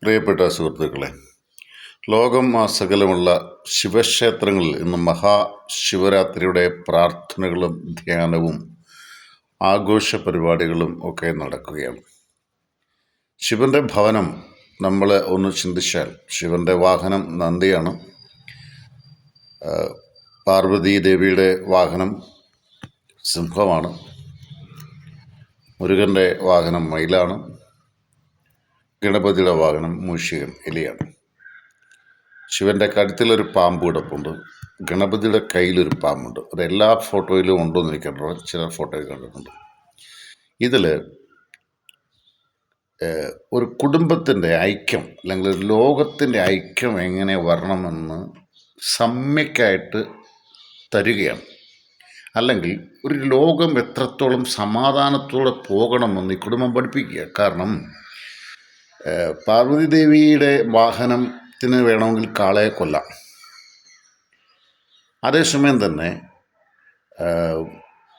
പ്രിയപ്പെട്ട സുഹൃത്തുക്കളെ, ലോകമാസകലമുള്ള ശിവക്ഷേത്രങ്ങളിൽ ഇന്ന് മഹാശിവരാത്രിയുടെ പ്രാർത്ഥനകളും ധ്യാനവും ആഘോഷ പരിപാടികളും ഒക്കെ നടക്കുകയാണ്. ശിവൻ്റെ ഭവനം നമ്മൾ ഒന്ന് ചിന്തിച്ചാൽ, ശിവൻ്റെ വാഹനം നന്ദിയാണ്, പാർവതി ദേവിയുടെ വാഹനം സിംഹമാണ്, മുരുകൻ്റെ വാഹനം മയിലാണ്, ഗണപതിയുടെ വാഹനം മൂഷികൻ എലിയാണ്. ശിവൻ്റെ കഴുത്തിലൊരു പാമ്പ് കിടപ്പുണ്ട്, ഗണപതിയുടെ കയ്യിലൊരു പാമ്പുണ്ട്. അത് എല്ലാ ഫോട്ടോയിലും ഉണ്ടോ എന്ന് എനിക്ക് കണ്ടിട്ടുണ്ട്, ചില ഫോട്ടോയിൽ കണ്ടിട്ടുണ്ട്. ഇതിൽ ഒരു കുടുംബത്തിൻ്റെ ഐക്യം അല്ലെങ്കിൽ ഒരു ലോകത്തിൻ്റെ ഐക്യം എങ്ങനെ വരണമെന്ന് സമ്യക്കായിട്ട് തരികയാണ്. അല്ലെങ്കിൽ ഒരു ലോകം എത്രത്തോളം സമാധാനത്തോടെ പോകണമെന്ന് ഈ കുടുംബം പഠിപ്പിക്കുക. കാരണം പാർവതി ദേവിയുടെ വാഹനത്തിന് വേണമെങ്കിൽ കാളയെ കൊല്ലാം, അതേസമയം തന്നെ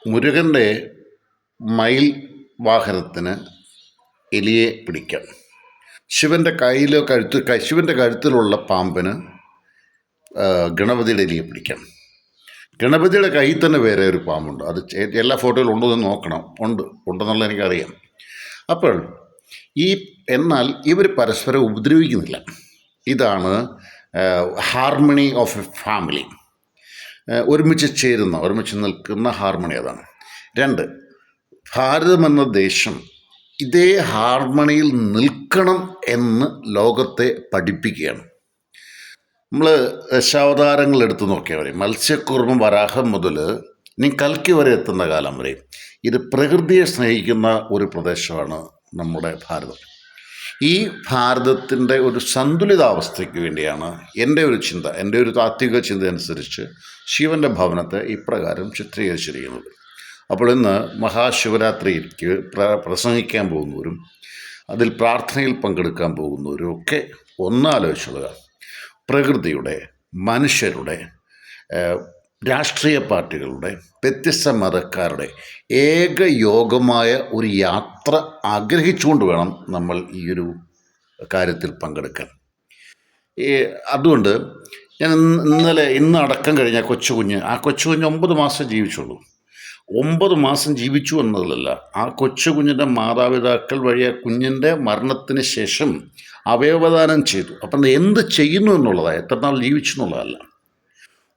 മുരുകൻ്റെ മയിൽ വാഹനത്തിന് എലിയെ പിടിക്കാം. ശിവൻ്റെ കഴുത്തിലുള്ള പാമ്പിന് ഗണപതിയുടെ എലിയെ പിടിക്കാം. ഗണപതിയുടെ കയ്യിൽ തന്നെ വേറെ ഒരു പാമ്പുണ്ട്. അത് എല്ലാ ഫോട്ടോയിലും ഉണ്ടോ എന്ന് നോക്കണം. ഉണ്ടെന്നുള്ള എനിക്കറിയാം. അപ്പോൾ എന്നാൽ ഇവർ പരസ്പരം ഉപദ്രവിക്കുന്നില്ല. ഇതാണ് ഹാർമണി ഓഫ് എ ഫാമിലി. ഒരുമിച്ച് നിൽക്കുന്ന ഹാർമണി അതാണ്. 2, ഭാരതം എന്ന ദേശം ഇതേ ഹാർമണിയിൽ നിൽക്കണം എന്ന് ലോകത്തെ പഠിപ്പിക്കുകയാണ്. നമ്മൾ ദശാവതാരങ്ങൾ എടുത്തു നോക്കിയാൽ മതി. മത്സ്യക്കൂർമ്മം വരാഹം മുതൽ ഇനി കൽക്കി വരെ എത്തുന്ന കാലം വരെ ഇത് പ്രകൃതിയെ സ്നേഹിക്കുന്ന ഒരു പ്രദേശമാണ് നമ്മുടെ ഭാരതം. ഈ ഭാരതത്തിൻ്റെ ഒരു സന്തുലിതാവസ്ഥയ്ക്ക് വേണ്ടിയാണ് എൻ്റെ ഒരു താത്വിക ചിന്ത അനുസരിച്ച് ശിവൻ്റെ ഭവനത്തെ ഇപ്രകാരം ചിത്രീകരിച്ചിരിക്കുന്നത്. അപ്പോൾ ഇന്ന് മഹാശിവരാത്രിക്ക് പ്രസംഗിക്കാൻ പോകുന്നവരും അതിൽ പ്രാർത്ഥനയിൽ പങ്കെടുക്കാൻ പോകുന്നവരും ഒക്കെ ഒന്നാലോചിച്ചുള്ള പ്രകൃതിയുടെ, മനുഷ്യരുടെ, രാഷ്ട്രീയ പാർട്ടികളുടെ, വ്യത്യസ്ത മതക്കാരുടെ ഏകയോഗമായ ഒരു യാത്ര ആഗ്രഹിച്ചുകൊണ്ട് വേണം നമ്മൾ ഈ ഒരു കാര്യത്തിൽ പങ്കെടുക്കാൻ. അതുകൊണ്ട് ഞാൻ ഇന്ന് അടക്കം കഴിഞ്ഞ കൊച്ചുകുഞ്ഞ് 9 മാസം ജീവിച്ചുള്ളൂ. 9 മാസം ജീവിച്ചു എന്നതല്ല, ആ കൊച്ചുകുഞ്ഞിൻ്റെ മാതാപിതാക്കൾ വഴി ആ കുഞ്ഞിൻ്റെ മരണത്തിന് ശേഷം അവയവദാനം ചെയ്തു. അപ്പം എന്ത് ചെയ്യുന്നു എന്നുള്ളതാണ്, എത്ര നാൾ ജീവിച്ചു എന്നുള്ളതല്ല.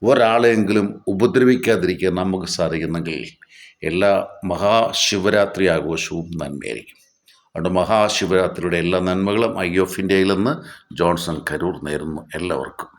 ഒരാളെങ്കിലും ഉപദ്രവിക്കാതിരിക്കാൻ നമുക്ക് സാധിക്കുന്നെങ്കിൽ എല്ലാ മഹാശിവരാത്രി ആഘോഷവും നന്മയായിരിക്കും. അതുകൊണ്ട് മഹാശിവരാത്രിയുടെ എല്ലാ നന്മകളും ഐ ഓഫ് ഇന്ത്യയിൽ നിന്ന് ജോൺസൺ കരൂർ നേരുന്നു എല്ലാവർക്കും.